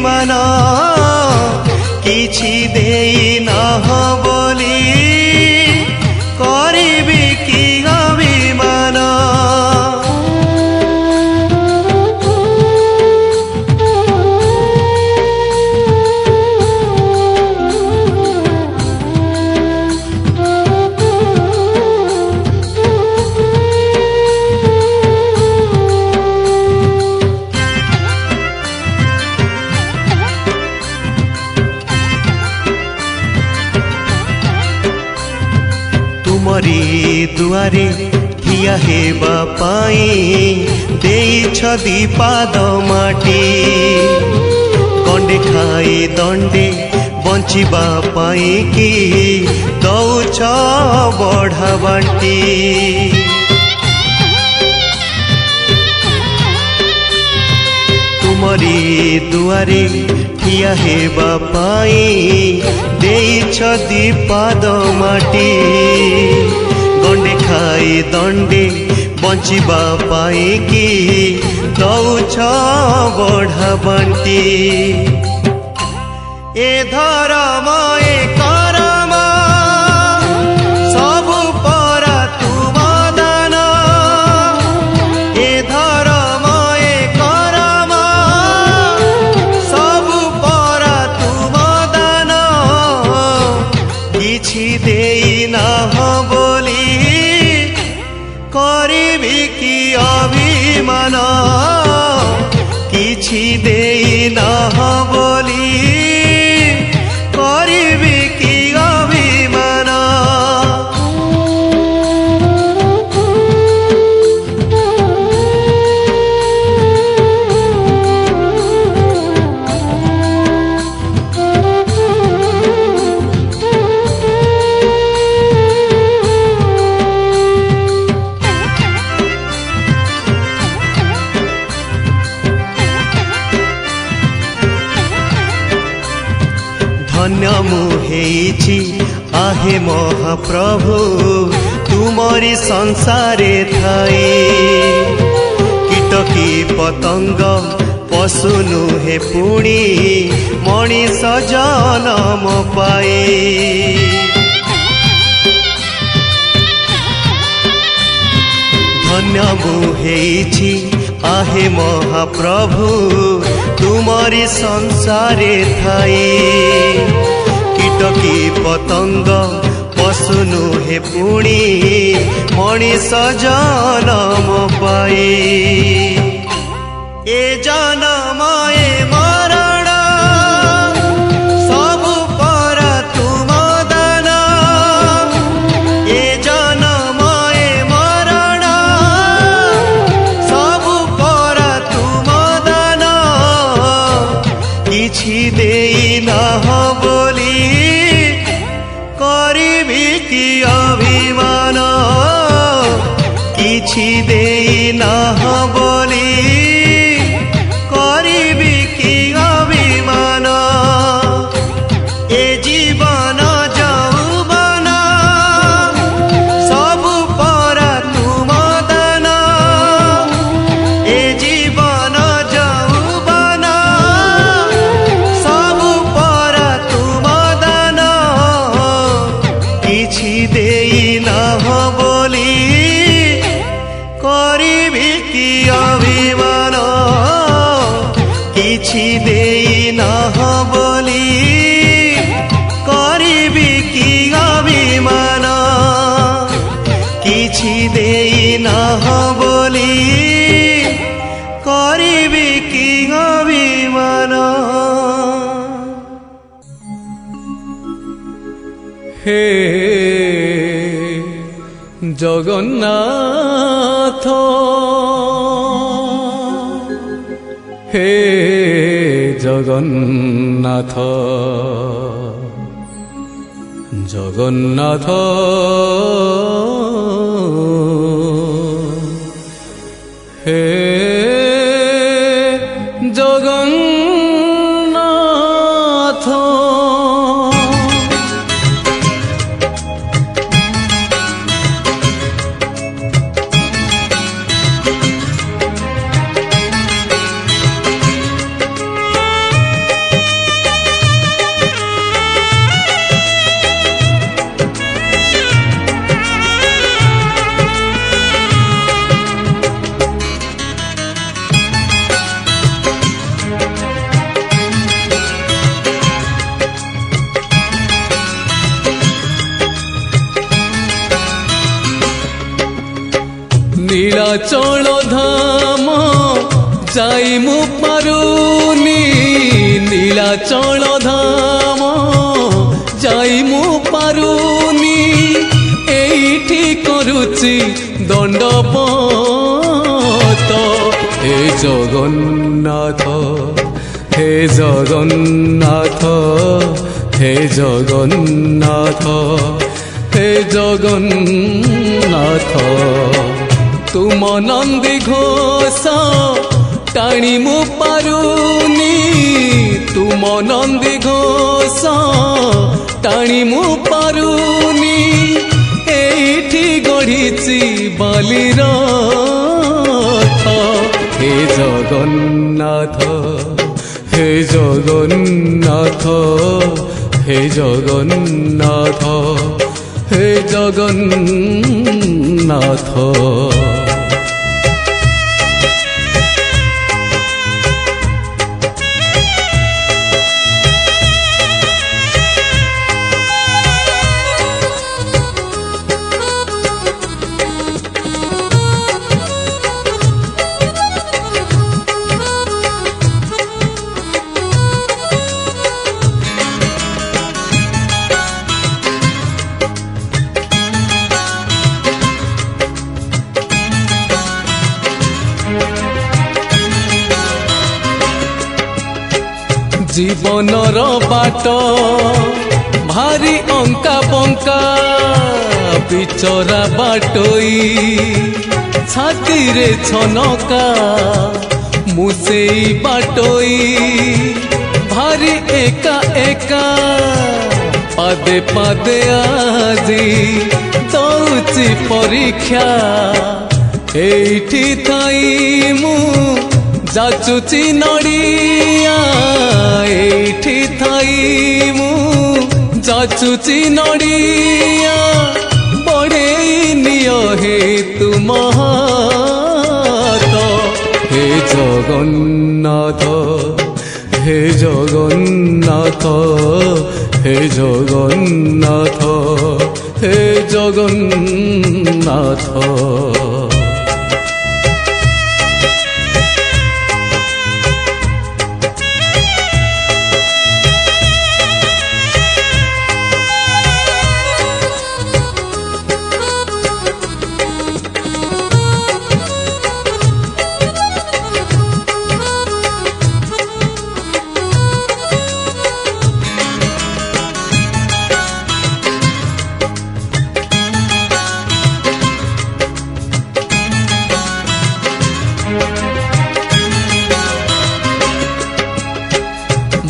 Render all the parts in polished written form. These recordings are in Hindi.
ଅଭିମାନ କିଛି ଦେଇ ନାହ ବୋଲି କରିବି କି ଅଭିମାନ। तुमरी दुआरे ठिया हेबा पाई देइछ दीपाद माटी कंडे खाई दंडे बंचिबा पाई कि दौछ बढ़ा बांटी। तुमरी दुआरे ठिया हेबा पाई देइछ दीपाद माटी गंडे खाई दंडे बंचिबा पाई कि दौछ बढ़ा बांटी। ए धर्म ए करम सबु परा तुम दान। ए धर्म ए करम सबु परा तुम दान किछि देई नाह बोली करिबि कि अभिमान किछि देई नाह बोली करिबि कि अभिमान। धन्य मुहेछि आहे महाप्रभु तुमरी संसारे थाई कीटकी पतंग पशु नुहे पुणी मणिष जनम पाए। धन्य मुहेछि आहे महाप्रभु तुमरी संसारे थाई कीटकी पतंग पशु नुहे पुणी मणिष जनम पाए। ए जनम ए मरण सबु परा तुम दान। ए जनम ए मरण सबु परा तुम दान किछि देई नाह बोली करिबि कि अभिमान किछि देई नाह बोली करिबि कि अभिमान। ए जीवन यौवन सबु परा तुम दान। ए जीवन यौवन सबु परा तुम दान किछि देई नाह बोली करिबि कि अभिमान किछि देई नाह बोली करिबि कि अभिमान किछि देई नाह बोली करिबि कि अभिमान। हे जगन्नाथ हे जगन्नाथ जगन्नाथ हे जगन्नाथ। নীলাচল ধাম যাই মু পারুনি নীলাচল ধাম যাই মু পারুনি এইটি করুচি দণ্ডপত হে জগন্নাথ হে জগন্নাথ হে জগন্নাথ হে জগন্নাথ তুম নন্দী ঘোষ টাণি মু পারুনি তুম নন্দী ঘোষ টাণি মু পারুনি এইটি গড়িছি বালির হে জগন্নাথ হে জগন্নাথ হে জগন্নাথ হে জগন্নাথ জীবনর বাট ভারি অঙ্কা বঙ্কা বিচরা বাটই ছাতিরে ছনকা মুসেই বাটই ভারি একা একা পাদে পাদে আজি দৌছি পরীক্ষা এইটি থাই মু যাচুচি নড়িয়া এইটি থাই মু যাচুচি নড়িয়া বড়েই নিয় হে তুম হাত হে জগন্নাথ হে জগন্নাথ হে জগন্নাথ হে জগন্নাথ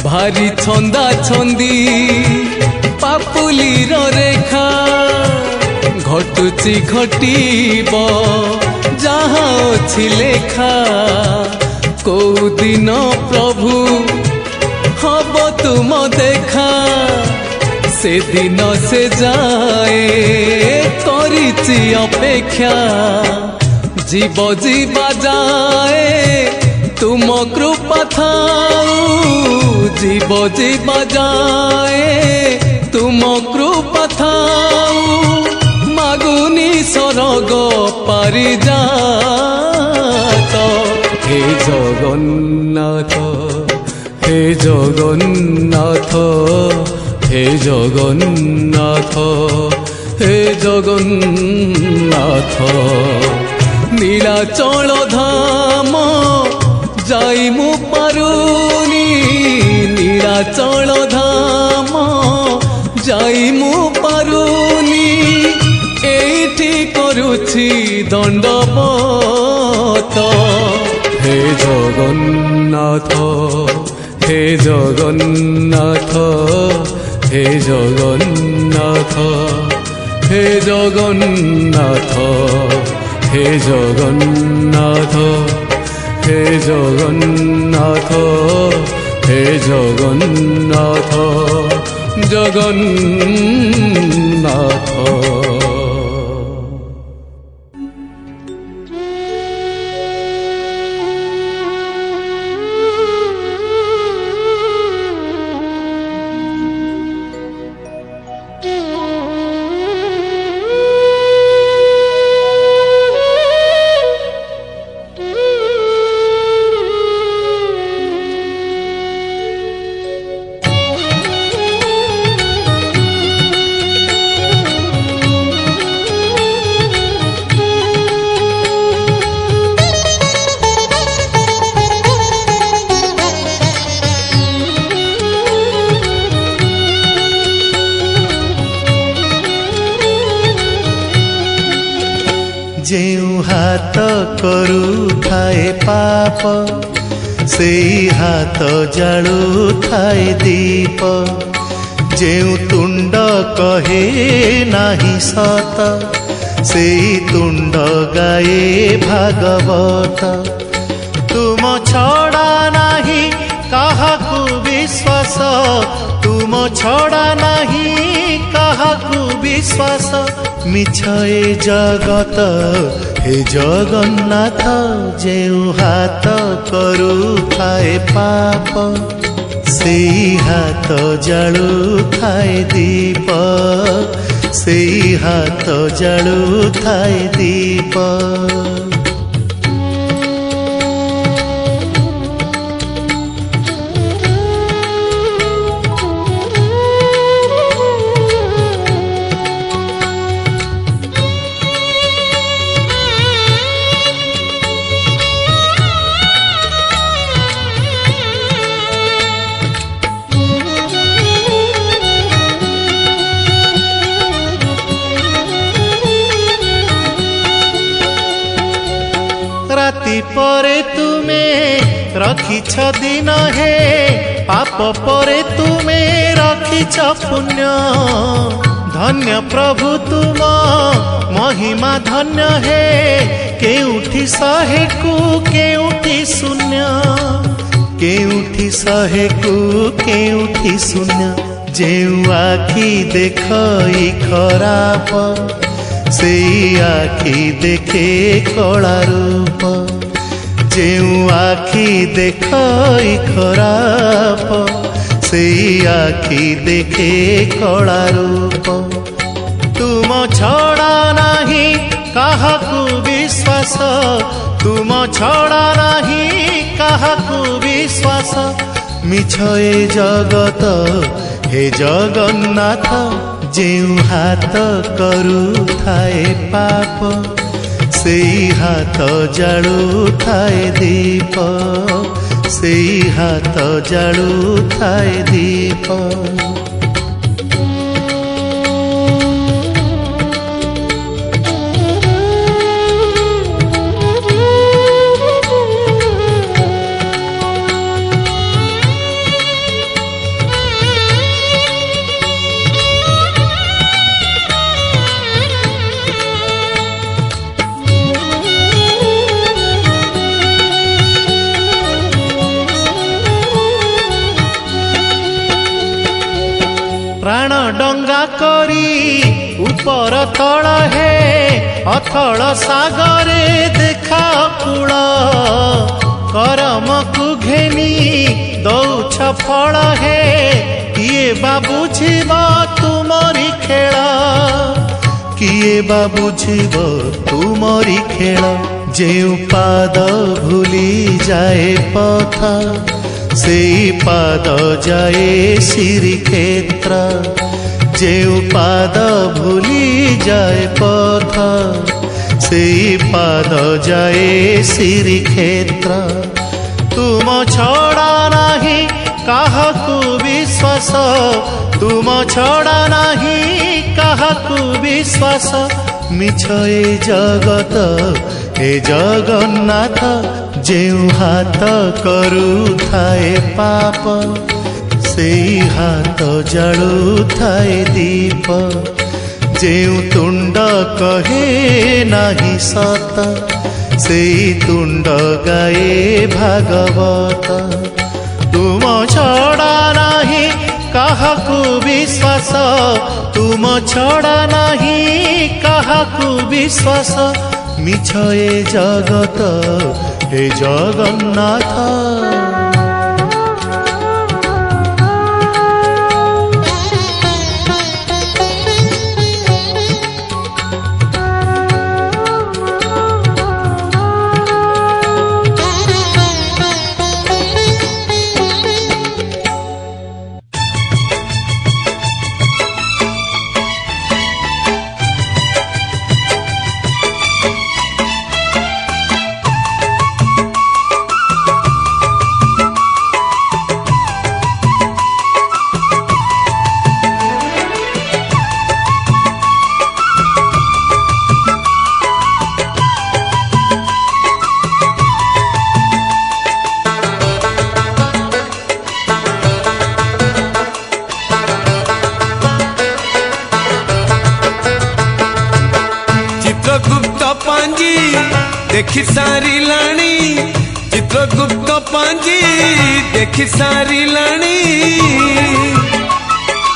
ভারি ছন্দা ছন্দি পাপুলির রেখা ঘটুচি ঘটিব যাহা ଅଛି লেখা কোউ দিন প্রভু হব তুম দেখা সেদিন সে যায় করিছি অপেক্ষা জীব জীবা যায় তুম কৃপা থাউ জীব জীবা যায় তুম কৃপা থাউ মাগুনি স্বর্গ পারিজাত হে জগন্নাথ হে জগন্নাথ হে জগন্নাথ হে জগন্নাথ নীলাচল ধাম যাই মু পারুনি নীলাচল ধাম যাই মু পারুনি এইটি করুছি দণ্ডপত হে জগন্নাথ হে জগন্নাথ হে জগন্নাথ হে জগন্নাথ হে জগন্নাথ হে জগন্নাথ হে জগন্নাথ জগন্নাথ हाथ करुथाए पाप सेई हाथ जालुथाए दीप जेउ तुंड कहे नाही सत सेई तुंड गाए भागवत तुम छड़ा नाही काहाकू विश्वास तुम छड़ा नाही काहाकू विश्वास मिछ ए जगत हे जगन्नाथ जेउ हाथ करुथाए पाप सेई हाथ जालुथाए दीप सेई हाथ जालुथाए दीप राति परे तुमे रखिछ दिन हे पाप परे तुमे रखिछ पुण्य धन्य प्रभु तुम महिमा धन्य हे केउठी सहे को केउठी शून्य केउठी सहे को केउठी शून्य जेउ आखि देखई खराप सेई आखि देखे कला रूप जेउ आखि देखई खराप सेई आखि देखे कला रूप तुम छड़ा नाही काहाकू विश्वास तुम छड़ा नाही काहाकू विश्वास मिछ ए जगत हे जगन्नाथ जेउ हाथ करुथाए पाप सेई हाथ जालुथाए दीप सेई हाथ जालुथाए दीप प्राण डंगा करी ऊपर तल हे अथल सागरे देखा कूल करम को घेनी दौछ फल हे किए बा बुझिब तुमरी खेल किए बा बुझिब तुमरी खेल जेउ पाद भूली जाए पथ सेई पाद जाए श्रीक्षेत्र जेउ पाद भूली जाए पथ सेई पाद जाए श्रीक्षेत्र तुम छड़ा नाही काहाकू विश्वास तुम छड़ा नाही काहाकू विश्वास मिछ ए जगत हे जगन्नाथ जेउ हाथ करुथाए पाप सेई हाथ जालुथाए दीप जेउ तुंड कहे नाही सत सेई तुंड गाए भागवत तुम छड़ा नाही काहाकू विश्वास तुम छड़ा नाही काहाकू विश्वास मिछ ए जगत हे जगन्नाथ देखि सारिलाणी चित्रगुप्त पांजी देखि सारिलाणी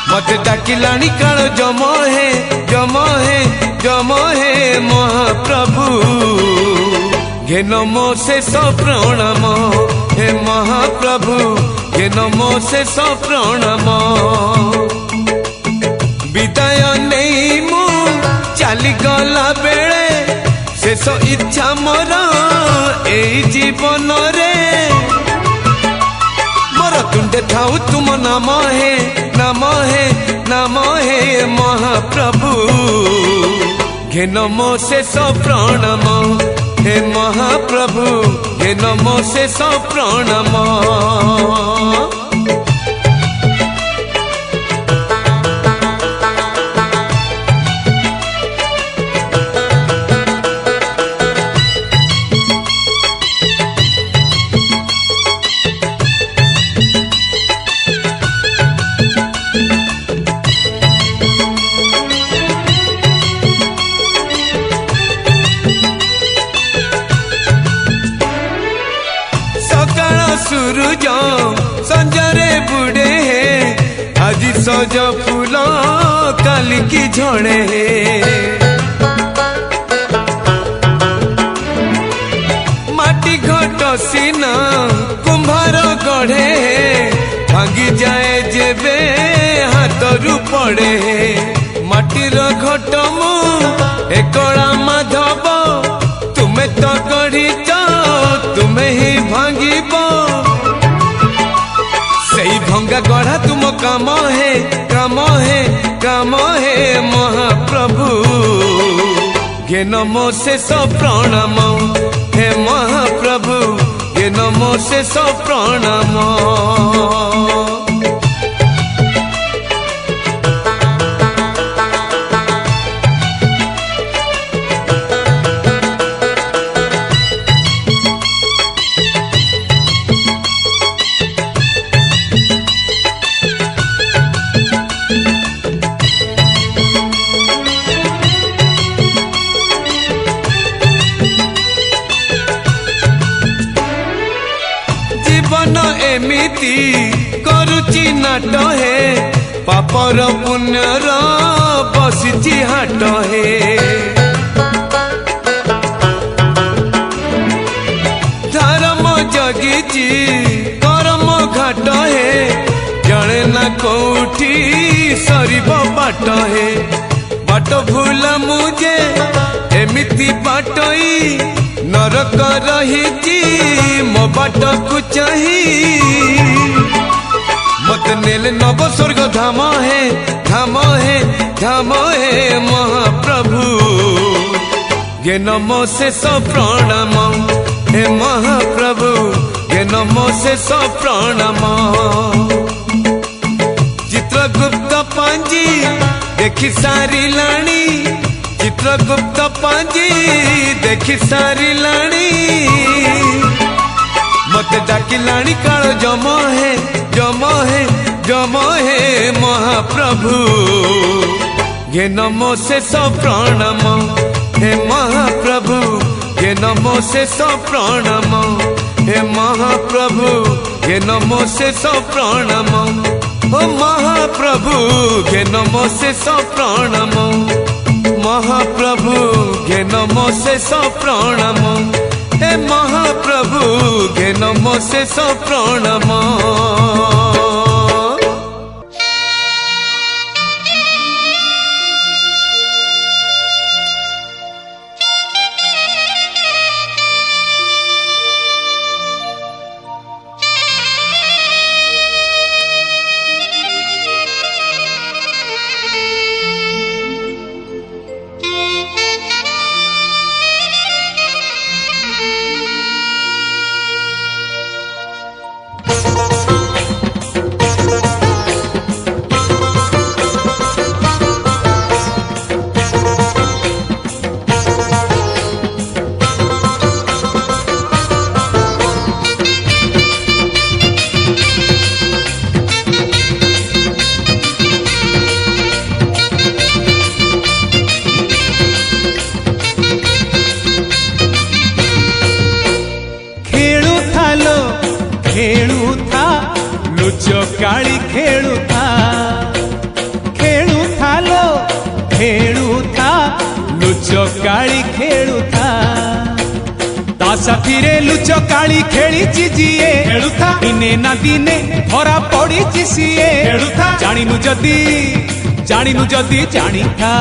मत डाकिलाणी काल जम हे जम हे जम हे महाप्रभु घे नमो शेष प्रणाम हे महाप्रभु घे नमो शेष प्रणाम विदाय नहीं मु चली गला बेले शेष इच्छा मोर ए जीवन रे मोर तुंडे थाऊ तुम नाम हे नाम हे नाम हे महाप्रभु घे नमो शेष प्रणाम हे महाप्रभु घे नमो शेष प्रणाम सूरज संजरे बुड़े है आज सज फूल काली की झड़े है माटी घट सीना कुंभार गढ़े है भांगी जाए जेबे हाथरू पड़े है माटीर घट मु एकड़ा माधव तुम्हें तो गढ़ी तुम्हें ही भांगीब सही भंगा गढ़ा तुम काम है काम है काम है महाप्रभु घे नमो शेष प्रणाम हे महाप्रभु घे नमो शेष प्रणाम जीवन एमिति करुची नाट हे पापर पुण्यर बसिची हाट हे धर्म जगिची कर्म घाट हे जणे ना कोठी सरीब बाट हे बाट भूल मुझे एमिति बाटई नरक रही मो बाट को चाही मत नेल नव स्वर्ग धाम है धाम है धाम है महाप्रभु घे नमो शेष प्रणाम हे महाप्रभु घे नमो शेष प्रणाम चित्रगुप्त पांजी देखि सारिलाणी चित्रगुप्त पांजी देखि सारिलाणी मत डाकिलाणी काल जम है जम है जम है महाप्रभु घे नमो शेष प्रणाम हे महाप्रभु घे नमो शेष प्रणाम हे महाप्रभु घे नमो शेष प्रणाम ओ महाप्रभु घे नमो शेष प्रणाम महाप्रभु घे नमो शेष प्रणाम हे महाप्रभु घे नमो शेष प्रणाम ଲୁଚକାଳି ଖେଳୁଥା ଖେଳୁଥା ଲୋ ଖେଳୁଥା ଲୁଚକାଳି ଖେଳୁଥା ତା ସାଥିରେ ଲୁଚକାଳି ଖେଳିଛି ଯିଏ ଖେଳୁଥା ଦିନେ ନା ଦିନେ ଧରା ପଡ଼ିଛି ସିଏ ଖେଳୁଥା ଜାଣିନୁ ଯଦି ଜାଣିଥା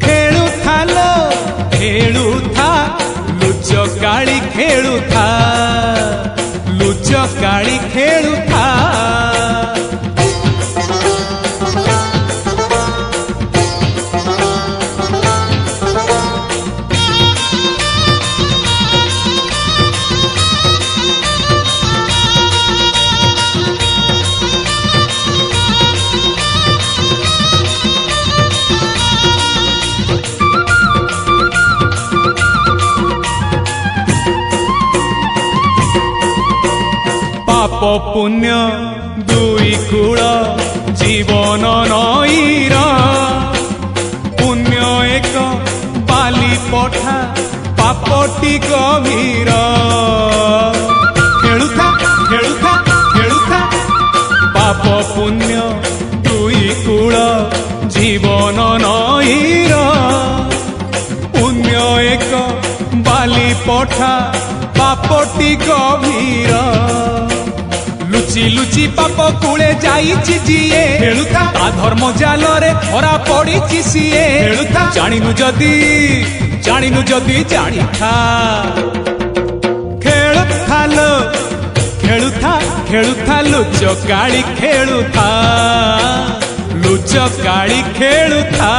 ଖେଳୁଥା ଲୋ ଖେଳୁଥା ଲୁଚକାଳି ଖେଳୁଥା ଲୁଚକାଳି ଖେଳୁଥା পাপ পুণ্য দুই কূল জীবন নইর পুণ্য এক বালি পঠা পাপটি গভীর খেলুথা খেলুথা খেলুথা পাপ পুণ্য দুই কূল জীবন নইর পুণ্য এক বালি পঠা পাপটি গভীর লুচি লুচি পাপ কূলে যাইছি যিয়ে খেলুথা তা ধর্ম জালরে ধরা পড়িছি সিয়ে খেলুথা জানিনু যদি জানিথা খেলুথা লো খেলুথা খেলুথা লুচকাଳି খেলুথা লুচকাଳି খেলুথা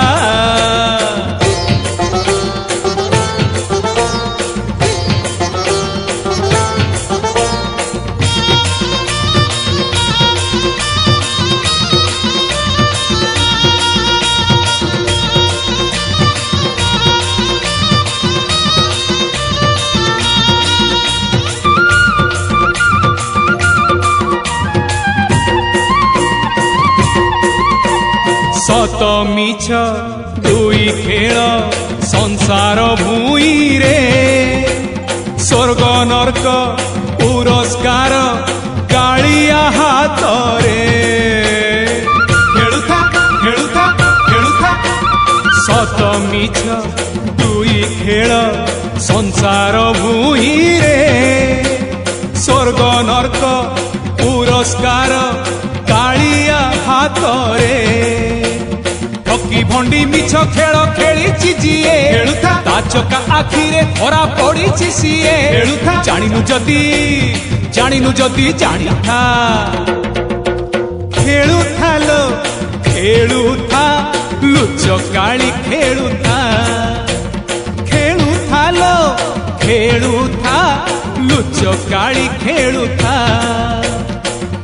সত মিছ দুই খেল সংসার ভূইরে স্বর্গ নর্ক পুরস্কার কাଳିଆ হাতরে খেলুথা খেলুথা খেলুথা সত মিছ দুই খেল সংসার ভূইরে স্বর্গ নর্ক পুরস্কার কাଳିଆ হাতরে ঠকি ভণ্ডি মিছ খেল খেলিছি যিয়ে খেলুথা তা চকা আখিরে ধরা পড়িছি সিয়ে খেলুথা জানিনু যদি জানিথা খেলুথা লো খেলুথা লুচকাଳି খেলুথা খেলুথা লো খেলুথা লুচକାଳି ଖେଳୁଥା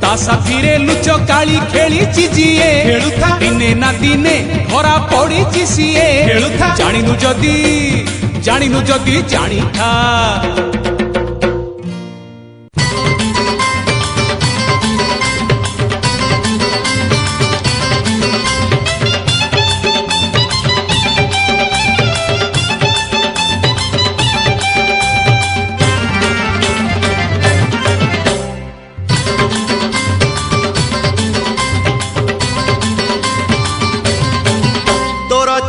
ତା ସାଥିରେ ଲୁଚକାଳି ଖେଳିଛି ଯିଏ ଖେଳୁଥା ଦିନେ ନା ଦିନେ ଧରା ପଡ଼ିଛି ସିଏ ଖେଳୁଥା ଜାଣିନୁ ଯଦି ଜାଣିଥା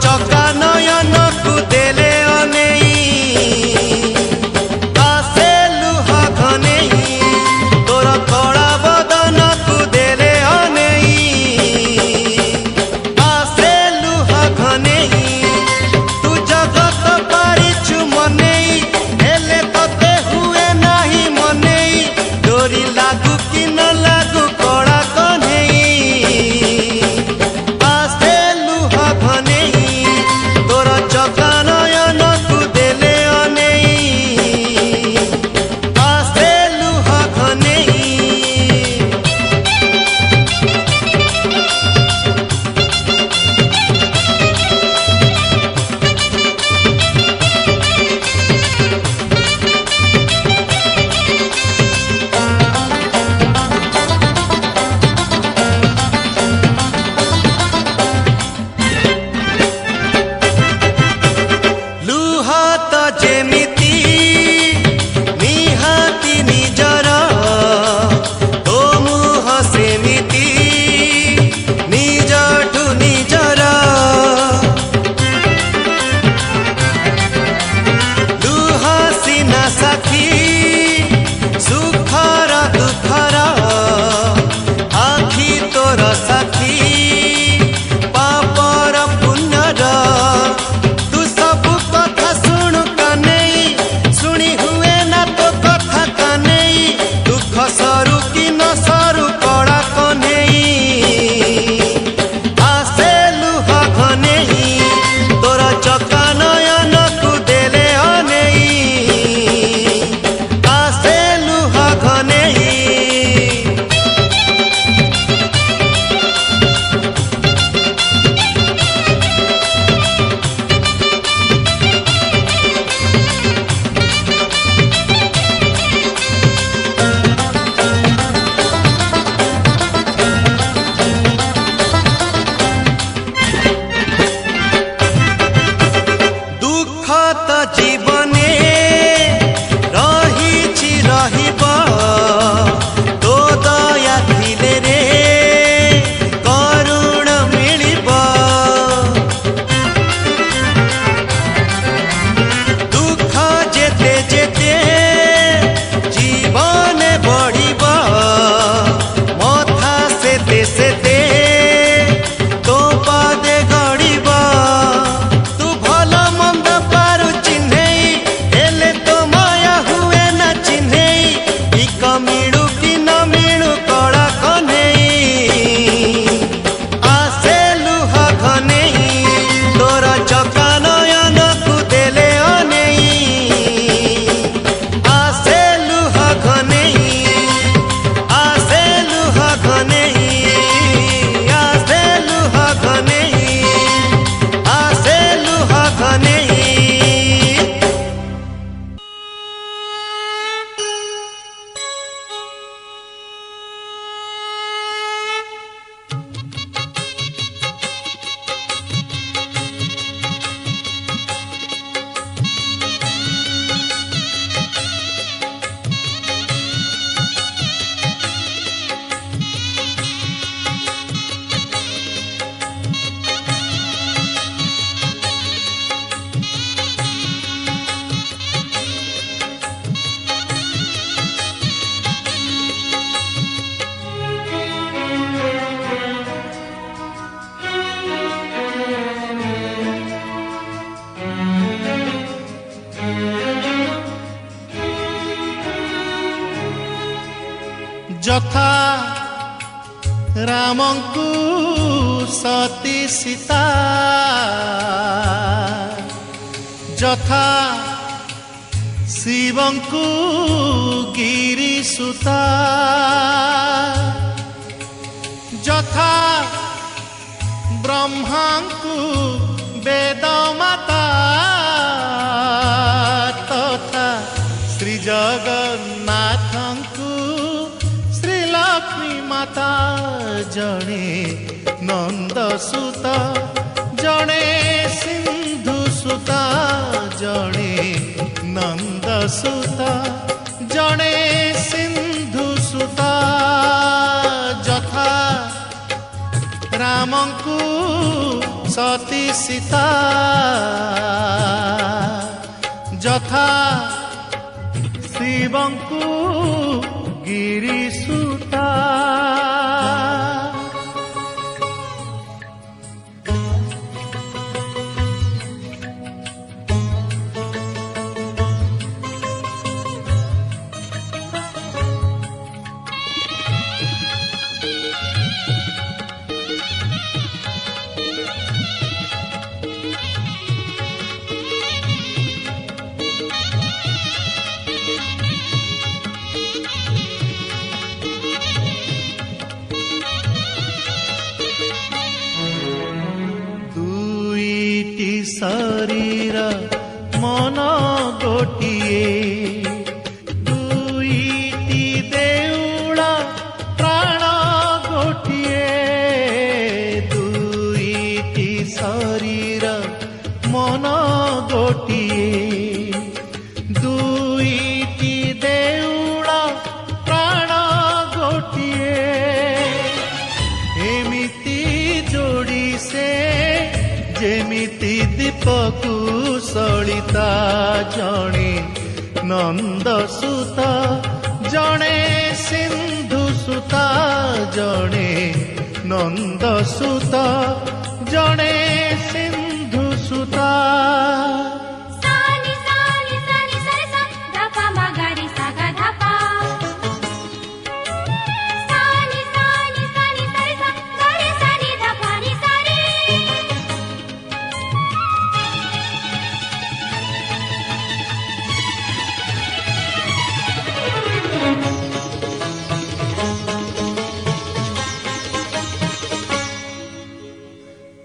चका नयन को देले अनेई ता ଘରୁ କଳା କହ୍ନେଇ ଆସେ ଲୁହ ଘନେଇ ତୋର ଚକା ନୟନକୁ ଦେଲେ ଅନେଇ ଆସେ ଲୁହ ଘନେଇ জীবনে রহিছি রহিব তো দয়া থিলে রে করুণ মিলিব দুঃখ যেতে যেতে জীবনে বড়িব মথা সেতে সেতে তো পাদে গড়িব তু ভাল মন্দ পারু চিহ্নেই হেলে তো মায়া হুয়ে না চিহ্নেই ইক মিড়ু কি ন মিড়ু কড়া কহ্নেই আসে লুহ ঘনেই তোর চকা নয়নকু দেলে অনেই আসে লুহ ঘনেই আসে লুহ ঘনেই আসে লুহ ঘনেই আসে লুহ ঘনেই যথা রামଙ୍କୁ সতী সীতা যথা শিবଙ୍କୁ গিরি সুতা যথা ব্রহ্মাଙ୍କୁ বেদ মাতা তথা শ্রী জগন্নাথଙ୍କୁ লক্ষ্মী মাতা জনে নন্দ সুত জনে সিন্ধু সুত জনে নন্দ সুত জনে সিন্ধু সুত যথা রামଙ୍କୁ সতী সীতা যথা শিবଙ୍କୁ গিরি সুতা শরীর মন গোটিয়ে দুইটি দেউল প্রাণ গোটিয়ে দুইটি শরীর মন গোটিয়ে দুইটি দেউল প্রাণ গোটিয়ে এমিতি যোড়ি সে যেমিতি দীপকু সলিতা জনে নন্দ সুত জনে সিন্ধু সুত জনে নন্দ সুত জনে সিন্ধু সুত Sani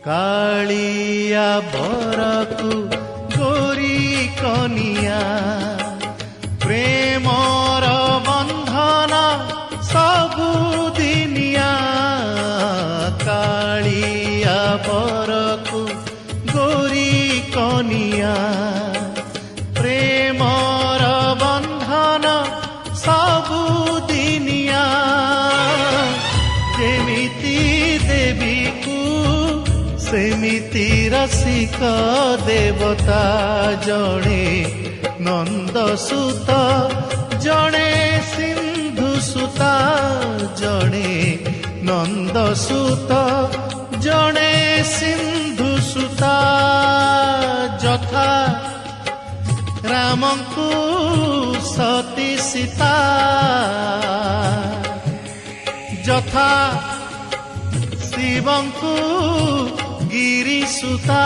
कालिया बरकु गोरी कनिया प्रेमर बंधन सबुदिनिया कालिया बरकु गोरी कनिया प्रेमर बंधन सबुदिनिया जेमिति देवी को सेमिति रसिक देवता जणे नंदसुत जणे सिंधुसुता जणे नंदसुत जणे सिंधुसुता जथा रामंकु सती सीता जथा शिवंकु गिरिसुता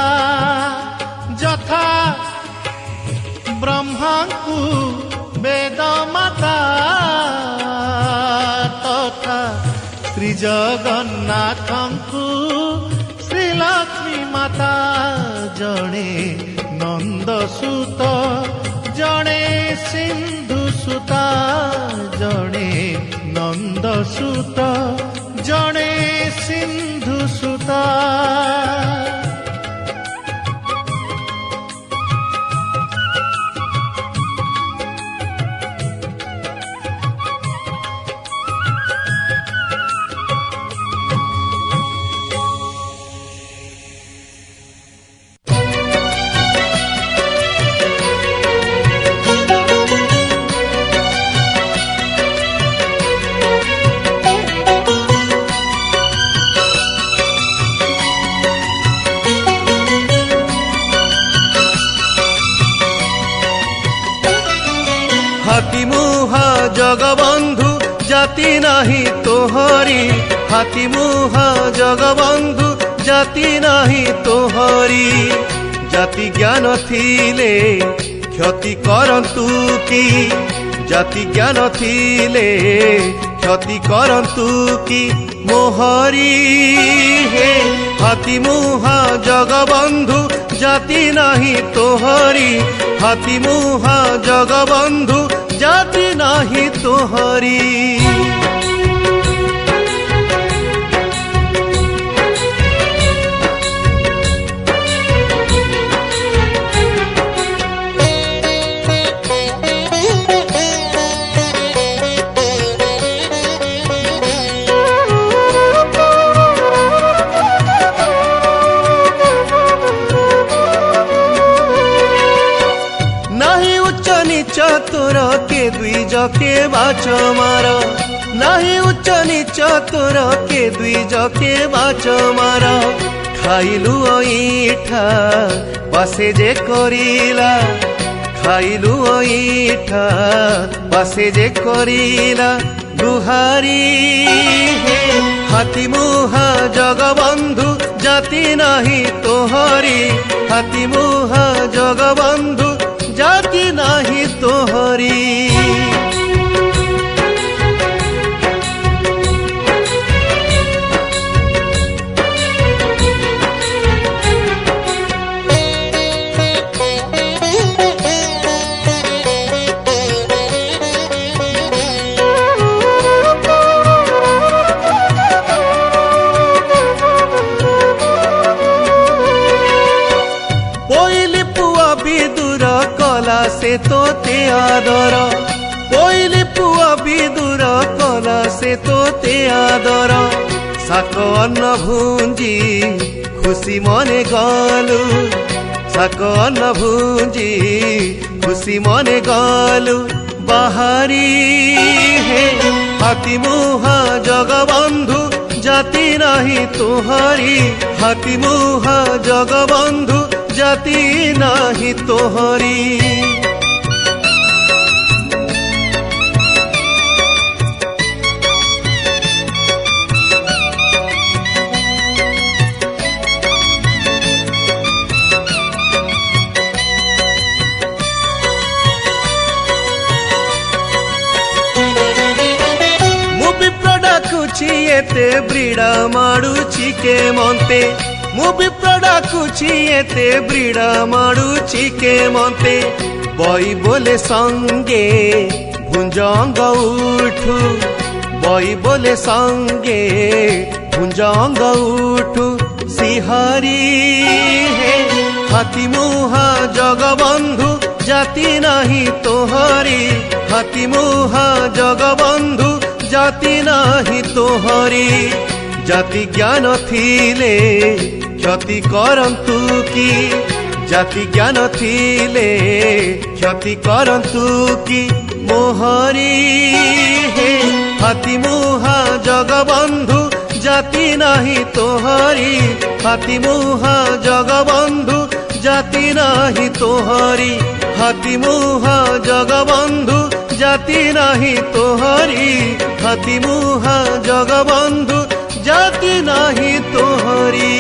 जथा ब्रह्मांकु वेदमाता तथा श्री जगन्नाथंकु श्रीलक्ष्मी माता जणे नंदसुत जणे सिंधुसुता जणे नंदसुत जणे सिंधुसुता हाथीमुहा जगबंधु जाति नाही तोहरी हाथीमुहा जगबंधु जाति नाही तोहरी जाति ज्ञान थिले क्षति करंतु की जाति ज्ञान थिले क्षति करंतु की मोहरी हे हाथीमुहा जगबंधु जाति नाही तोहरी हाथीमुहा जगबंधु जाति नाही तोहरी तोर के द्विज के बाच मार नाही उच्च नीच तोर के द्विज के बाच मार खाइलु ईठा बसे जे करिला खाइलु ईठा बसे जे करिला दुहारी हे हाथीमुहा जगबंधु जाति नाही तोहरी हाथीमुहा जगबंधु जाति नाही तोहरी से तोते आदर पहिले पुआ विदुर कला से तोते आदर साक अन्न भुंजी खुशी मने गलु साक अन्न भुंजी खुशी मने गलु बाहारी हे हाथीमुहा जगबंधु जाति नाही तोहरी हाथीमुहा जगबंधु जाति नाही तोहरी एते ब्रीड़ा माडुची के मंते ମୁଁ ବିପ୍ର ଡାକୁଛି ଏତେ ବ୍ରିଡ଼ ମାଡୁଛି କେ ମତେ ବଇ ବୋଲେ ସଙ୍ଗେ ଭୁଞ୍ଜଙ୍ଗ ଉଠୁ ବଇ ବୋଲେ ସଙ୍ଗେ ଭୁଞ୍ଜଙ୍ଗ ଉଠୁ ଶିହରି ହେ ହାତୀ ମୁହା ଜଗବନ୍ଧୁ জাতি নাহি তোহরি হাতি মুহা জগবন্ধু জাতি নাহি তোহরি জাতি জ্ঞান থিলে ক্ষতি করন্তু কি জাতি জ্ঞান থিলে ক্ষতি করন্তু কি মোহরি হে হাতি মুহা জগবন্ধু জাতি নাহি তোহরি হাতি মুহা জগবন্ধু জাতি নাহি তোহরি হাতি মুহা জগবন্ধু জাতি নাহি তোহরি হাতি মুহা জগবন্ধু জাতি নাহি তোহরি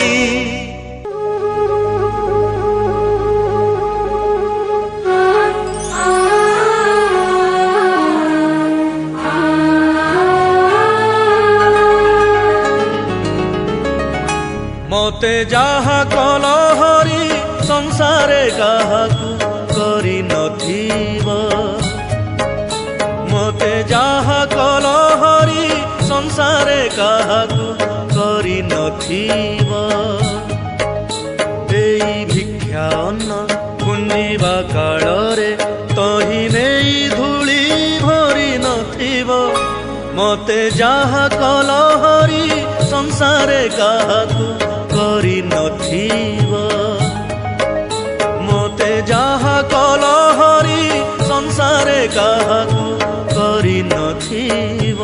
মতে যাহা কলহরি সংসারে কাহাকু କରି ନଥିବ ମତେ ଯାହା କଲହରି ସଂସାରେ କାହାକୁ କରି ନଥିବ ଏଇ ଭିକ୍ଷା ଅନ୍ନ ପୁଣ୍ଣିବା କାଳରେ ତହି ନେଇ ଧୂଳି ଭରି ନଥିବ ମତେ ଯାହା କଲହରି ସଂସାରେ କାହାକୁ କରି ନଥିବ মতে যাহা কলহরি সংসারে কাহাকু করি নথিব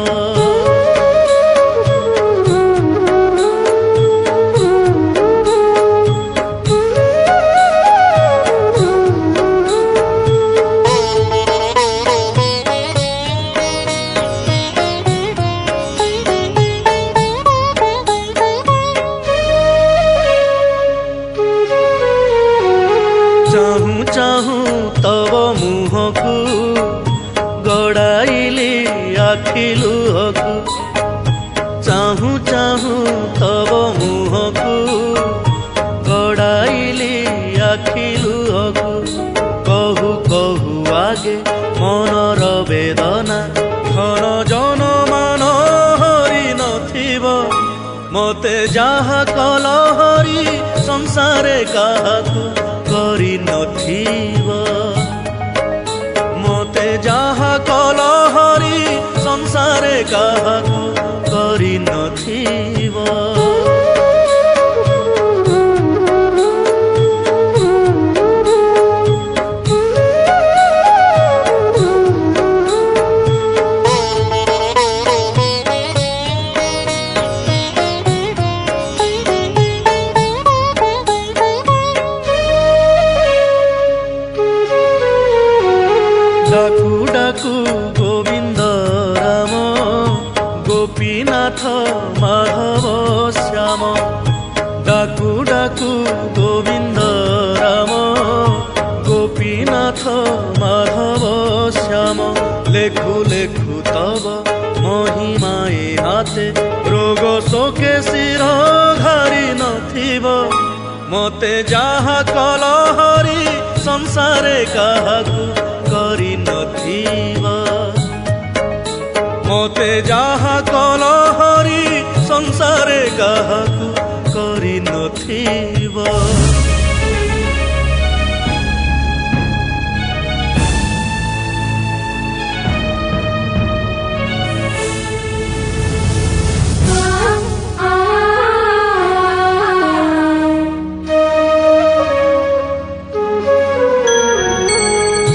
চাহু তব মুহকু গড়াইলি আখি লুহকু চাহু চাহু তব মুহকু গড়াইলি আখি লুহকু কহু কহু আগে মনর বেদনা ঘন জনমান হরি নথিব মতে যাহা কলহরি সংসারে কাহাকু କରି ନଥିବ ମତେ ଯାହା କଲହରି ସଂସାରେ କାହାକୁ କରି ନଥିବ ডাকু ডাকু গোবিন্দ রাম গোপীনাথ মাধব শ্যাম ডাকু ডাকু গোবিন্দ রাম গোপীনাথ মাধব শ্যাম লেখু লেখু তব মহিমায়ে হাতে রোগ শোকে শির ঘারি নথিব মতে যাহা কলহরি সংসারে কাহাকু କରି ନଥିବ ମତେ ଯାହା କଲହରି ସଂସାରେ କାହାକୁ କରି ନଥିବ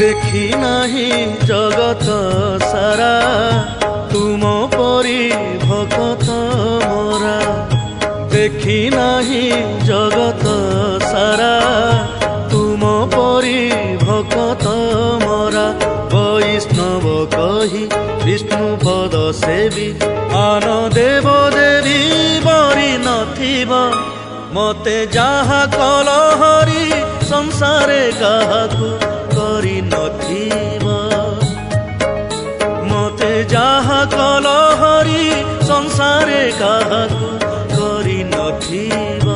দেখি নাহি জগত সারা তুম পরি ভকত মোরা দেখি নাহি জগত সারা তুম পরি ভকত মোরা বৈষ্ণব কহি বিষ্ণু পদ সেবী আন দেব দেবী বরি নথিব মতে যাহা কলহরি সংসারে কাহাকু କରି ନଥିବ ମତେ ଯାହା କଲହରି ସଂସାରେ କାହାକୁ କରି ନଥିବ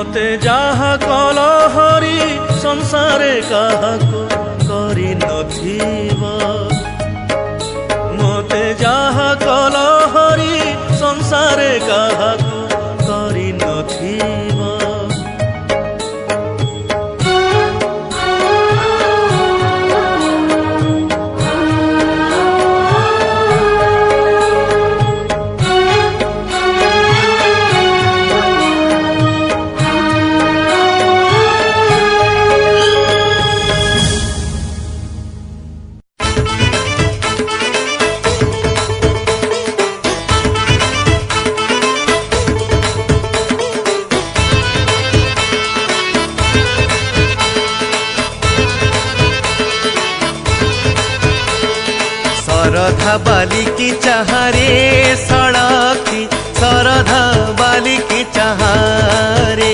মতে যাহা কল হরি সংসারে কাহাকু କରି নথিব মতে যাহা কল হরি সংসারে কাহাকু କରି নথিব सरधा बाली की चाहरे सड़की सरधा बाली की चाहरे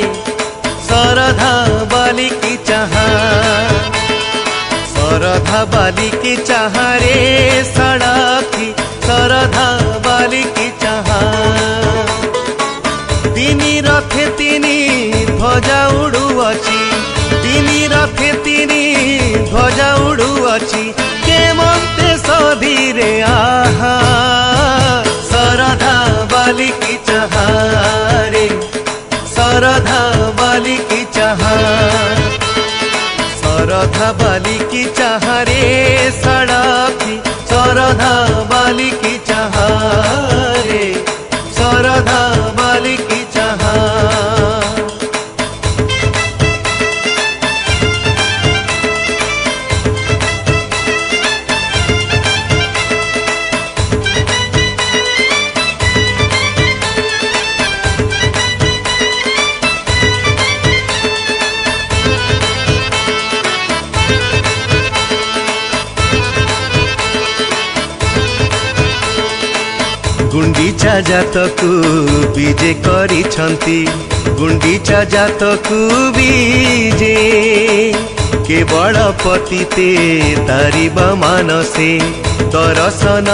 सरधा बाली की चाह सरधा बाली की चाहरे सड़की सरधा बाली की चाह तिनी रथे तिनी ध्वजा उड़ुअछि तिनी रथे तिनी ध्वजा उड़ुअछि केमंते सधीरे आहा सरधा बाली की चाहरे सरधा बाली की चाह सरधा बाली की चाहरे सड़की सरधा बाली की चाहरे सरधा बाली की चाह गुंडीचा जातकु बीजे करिछंती गुंडीचा जातकु बीजे केवल पतिते तारिब मानसे दर्शन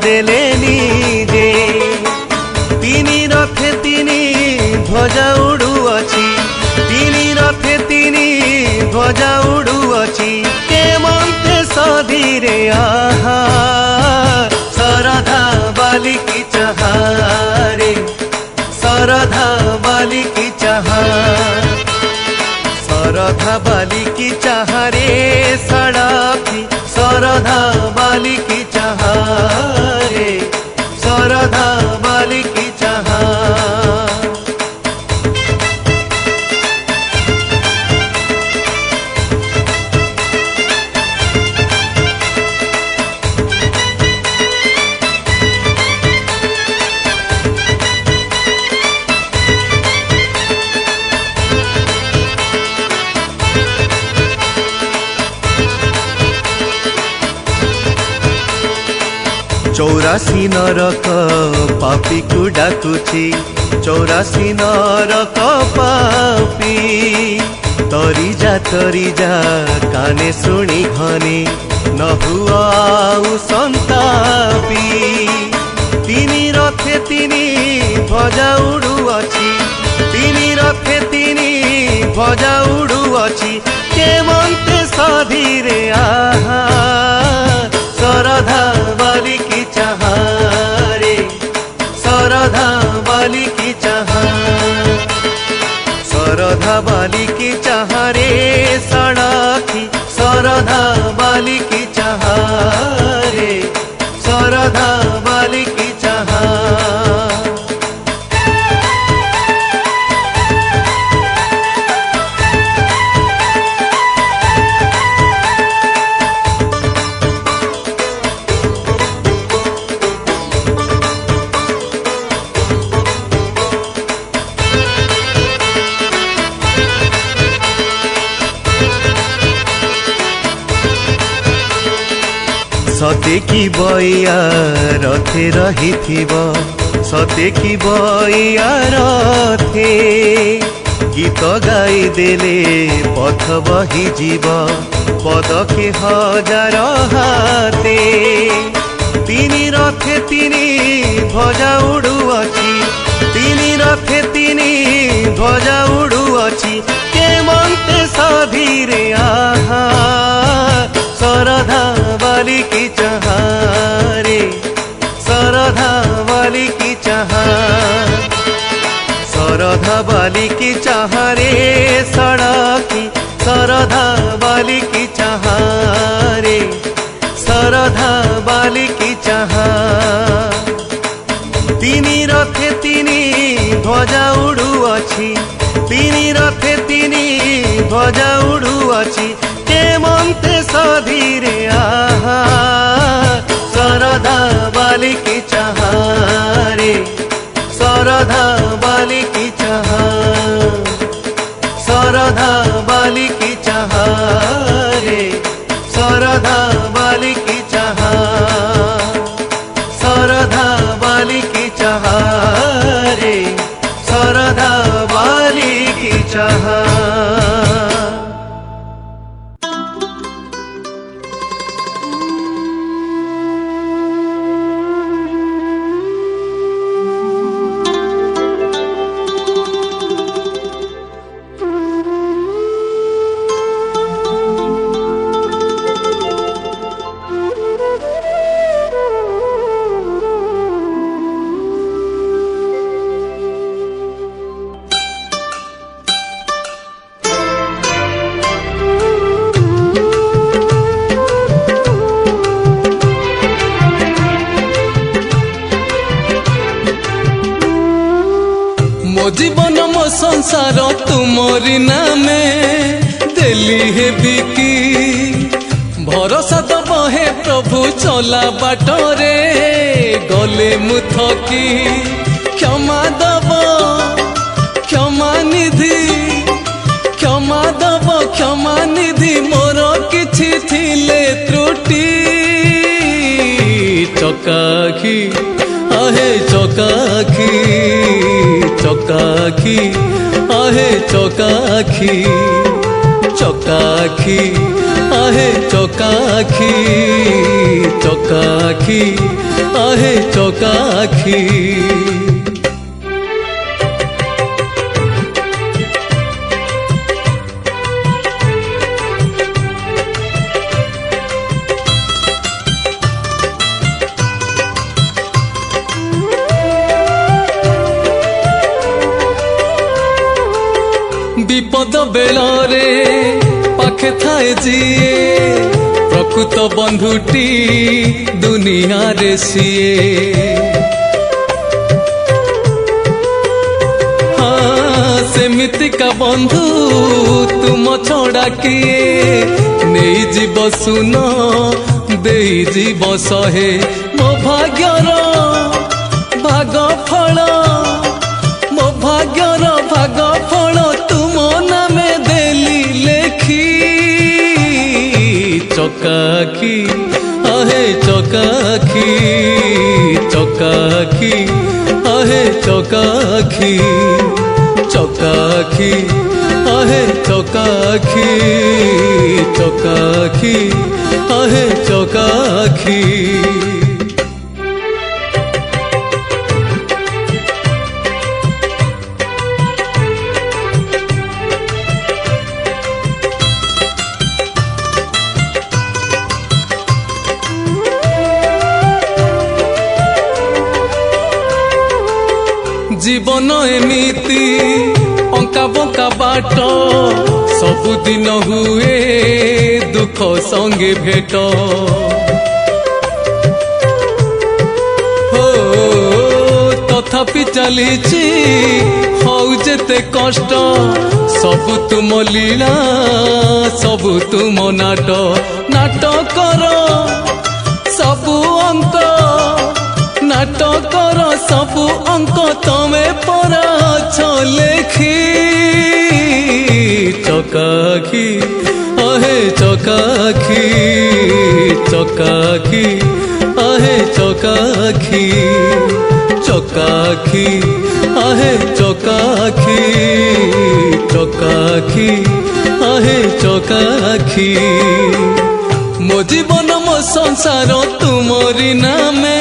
देले निजे तिनी रथे तिनी ध्वजा उड़ुअछि तिनी रथे तिनी ध्वजा उड़ुअछि केमंते सधीरे आहा सरधा बाली की चाहरे सरधा बाली की चाह सरधा बाली की चाहरे सड़की सरधा बाली की चाहरे सरधा बाली की चाह चौरासी नरक पापी को डाकुची चौरासी नरक पापी तरी जा काने शुणी घने न हुआ संतापी तिनी रथे तिनी ध्वजा उड़ुअछि तिनी रथे तिनी ध्वजा उड़ुअछि केमंते सधीरे आहा सरधा बाली की चाहरे सरधा बाली की चाह सरधा बाली की चाहरे सड़की सरधा बाली की चाहरे सरधा बाली की चाह सते की बइया रथे रही सते की बइया रथे गीत गाई देले पथ बही जीव पदके हजार हाते तिनी रथे तिनी ध्वजा उड़ुअछि तिनी रथे तिनी ध्वजा उड़ुअछि केमन्ते सधीरे आहा सरधा वाली की चहारे सरधा वाली की चाहा सरधा वाली की चाहा रे सड़की सरधा वाली की चाहा रे सरधा वाली की चाहा तिनी रथे तिनी ध्वजा उड़ुअछि तिनी रथे तिनी ध्वजा उड़ुअछि केमन्ते सधीरे आहा सरधा वाली की चाहा रे सरधा वाली की चाहा सरधा वाली की चाहा रे सरधा वाली की चाहा सरधा वाली की चाहा रे सरधा वाली की चाहा। जीवन मो संसार तुमरी नामे देली हे बिकी भरोसा दब हे प्रभु चला बाटरे गले मुथकी क्षमा दब क्षमा निधि क्षमा दब क्षमा निधि मोर किछि थिले त्रुटि चकाखी आहे चकाखी चकाखी आहे चकाखी चकाखी आहे चकाखी चकाखी आहे चकाखी विपद बेलरे पाखे थाए जिए प्रकृत बंधुटी दुनिया रे सीए हाँ सेमितिका बंधु तुम छड़ा किए नहीं जीव सुन दे जीव सहे मो भाग्यर भाग फल मो भाग्यर भाग फल तुम नामे देली लेखी चकाखी आहे चकाखी चकाखी आहे चकाखी चकाखी आहे चकाखी चकाखी आहे चकाखी जीवन एमिति अंका बंका बाट सबुदिन हुए दुख संगे भेट हो तथापि चलीची हौ जेते कष्ट सबु तुम लीला सबु तुम नाट नाटकर सबु अंक नाटकर सबु अंक तमे पराछ लेखी चकाखी आहे चकाखी चकाखी आहे चकाखी चकाखी आहे चकाखी चकाखी आहे चकाखी मो जीवन मो संसार तुमरी नामे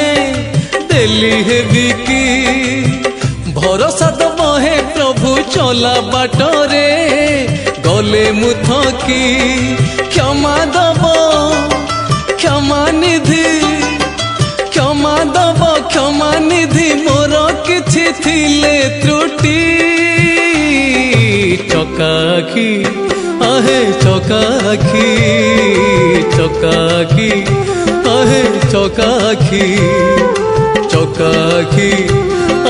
देली हे बिकी भरोसा दब हे प्रभु चला बाटरे गले मु थकी क्षमा दब क्षमा निधि क्षमा दब क्षमा निधि मोर किछि थिले त्रुटि चकाखी आहे चकाखी चकाखी आहे चकाखी चकाखी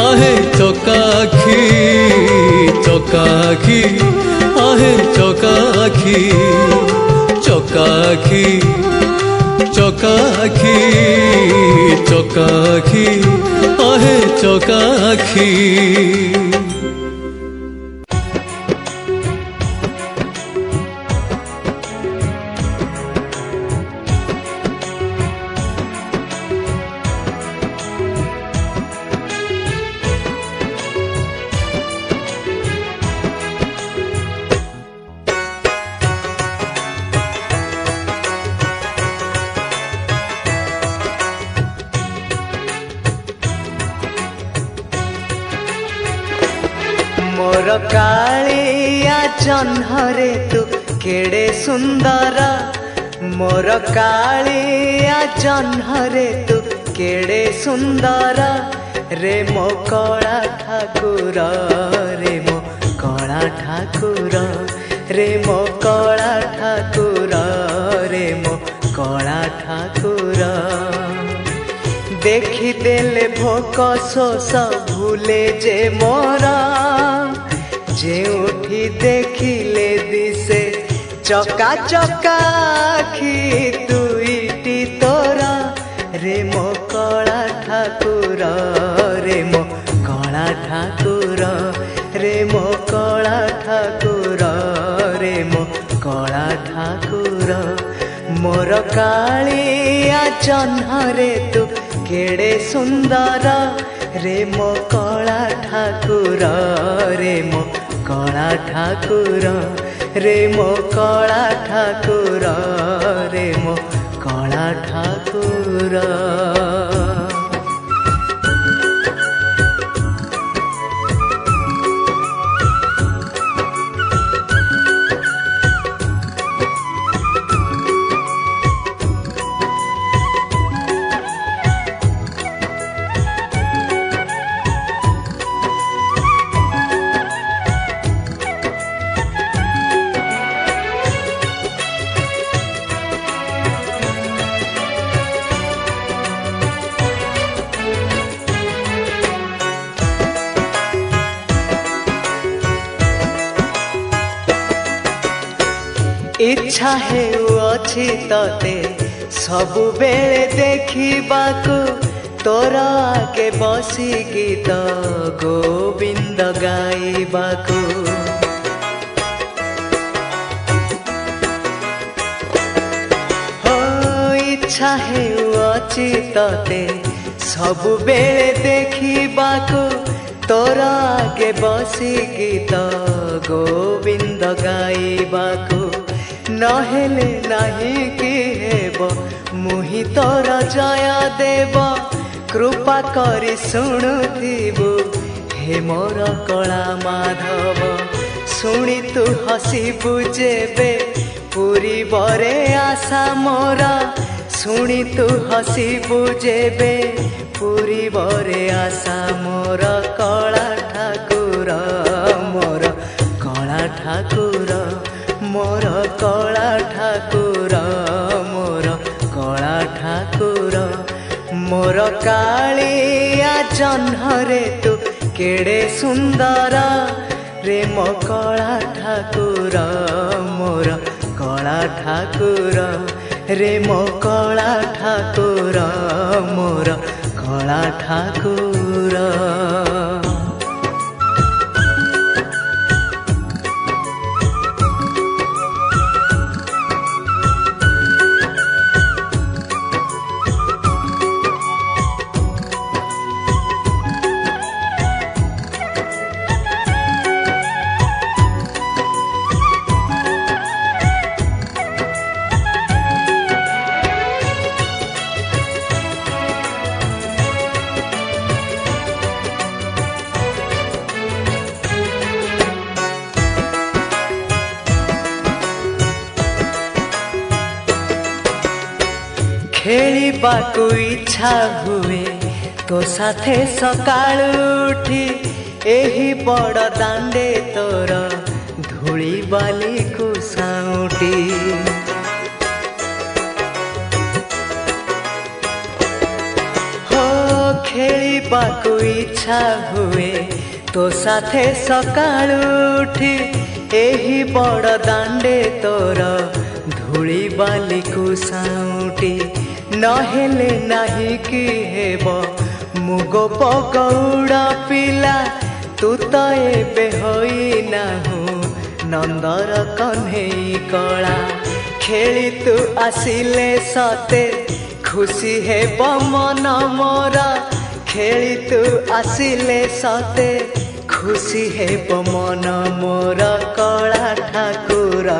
आहे चकाखी चकाखी आहे चकाखी चकाखी चकाखी चकाखी आहे चकाखी। मोर कालिया जह्नरे तू केड़े सुंदर मोर कालिया जह्नरे तू केड़े सुंदर रे मो कला ठाकुर रे मो कला ठाकुर रे मो कला ठाकुर रे मो कला ठाकुर देखी देले भोक शोष भूले जे मोरा जे उठी देखिले दिसे चका चका आखि दुईटी तोरा रे मो कला ठाकुर रे मो कला ठाकुर रे मो कला ठाकुर रे मो कला ठाकुर मोर कालिया जह्नरे तू केड़े सुंदर रे मो कला ठाकुर रे मो कला ठाकुर रे मो कला ठाकुर रे मो कला ठाकुर। इच्छा हेउछि तते सबु बेले देखिबाकू तोर आगे बसी गीत गोविंद गाइबाकू हो इच्छा हेउछि तते सबु बेले देखिबाकू तोर आगे बसी गीत गोविंद गाइबाकू नहेले नहीं कि हेब मुहि तोर जय देव कृपा करी शुणुथिबु हे मोर कला माधव शुणी तू हसिबु जेबे पूरी बरे आशा मोर शुणी तू हसिबु जेबे पूरी बरे आशा मोर कला ठाकुर मोर कला ठाकुर मोर कला ठाकुर मोर कला ठाकुर मोर कालिया जह्नरे तू केड़े सुंदर रे मो कला ठाकुर मोर कला ठाकुर रे मो कला ठाकुर मोर कला ठाकुर। ଖେଳିବାକୁ ଇଚ୍ଛା ହୁଏ ତୋ ସାଥେ ସକାଳୁ ଉଠି ଏହି ବଡ଼ ଦାଣ୍ଡେ ତୋର ଧୂଳି ବାଲିକୁ ସାଉଁଟି ହୋ ଖେଳିବାକୁ ଇଚ୍ଛା ହୁଏ ତୋ ସାଥେ ସକାଳୁ ଉଠି ଏହି ବଡ଼ ଦାଣ୍ଡେ ତୋର ଧୂଳି ବାଲିକୁ ସାଉଁଟି ନହେଲେ ନାହିଁ କି ହେବ ମୁଗ ପକଉଡ଼ା ପିଲା ତୁ ତ ଏବେ ହୋଇନାହୁଁ ନନ୍ଦର କହ୍ନେଇ କଳା ଖେଳି ତୁ ଆସିଲେ ସତେ ଖୁସି ହେବ ମନ ମୋର ଖେଳି ତୁ ଆସିଲେ ସତେ ଖୁସି ହେବ ମନ ମୋର କଳା ଠାକୁର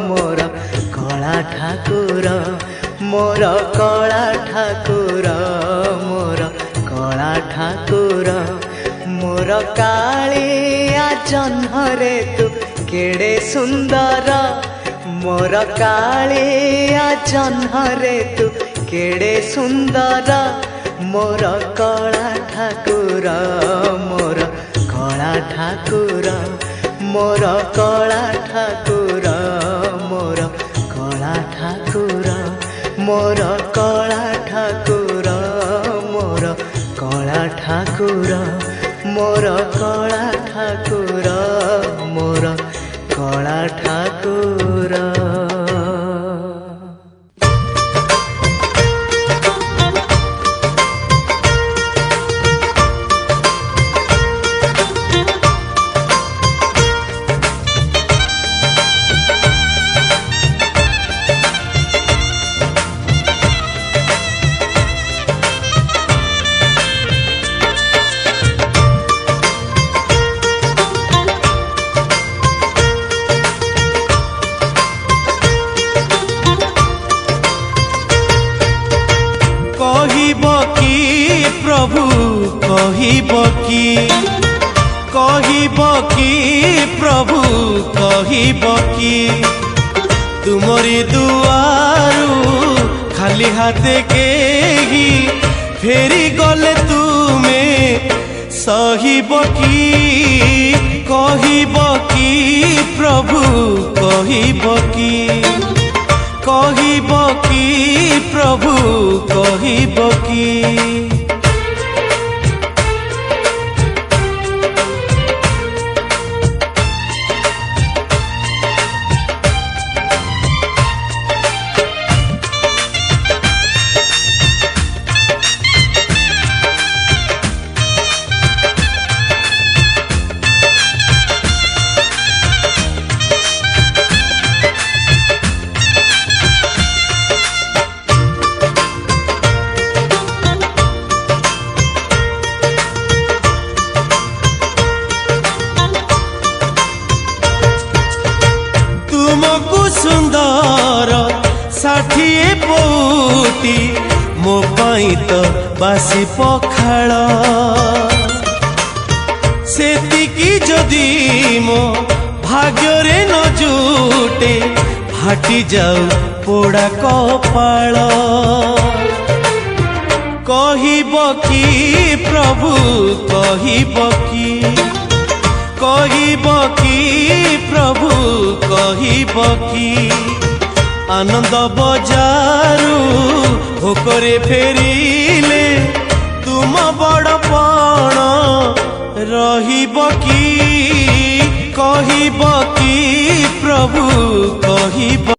ମୋର କଳା ଠାକୁର ମୋର କଳା ଠାକୁର ମୋର କଳା ଠାକୁର ମୋର କାଳିଆ ଜହ୍ନରେ ତୁ କେଡ଼େ ସୁନ୍ଦର ମୋର କାଳିଆ ଜହ୍ନରେ ତୁ କେଡ଼େ ସୁନ୍ଦର ମୋର କଳା ଠାକୁର ମୋର କଳା ଠାକୁର ମୋର କଳା ଠାକୁର ମୋର କଳା ଠାକୁର ମୋର କଳା ଠାକୁର ମୋର କଳା ଠାକୁର ମୋର କଳା ଠାକୁର ମୋର କଳା ଠାକୁର କହିବ କି ପ୍ରଭୁ କହିବ କି ତୁମରି ଦୁଆରୁ ଖାଲି ହାତେ କେହି ଫେରି ଗଲେ ତୁମେ ସହିବ କି କହିବ କି ପ୍ରଭୁ କହିବ କି କହିବ କି ପ୍ରଭୁ କହିବ କି ସୁନ୍ଦର ଷାଠିଏ ପଉଟି ମୋ ପାଇଁ ତ ବାସି ପଖାଳ ସେତିକି ଯଦି ମୋ ଭାଗ୍ୟରେ ନ ଜୁଟେ ଫାଟି ଯାଉ ପୋଡ଼ା କପାଳ କହିବ କି ପ୍ରଭୁ କହିବ କି କହିବ କି ପ୍ରଭୁ କହିବ କି ଆନନ୍ଦ ବଜାରୁ ଭୋକରେ ଫେରିଲେ ତୁମ ବଡ଼ପଣ ରହିବ କି କହିବ କି ପ୍ରଭୁ କହିବ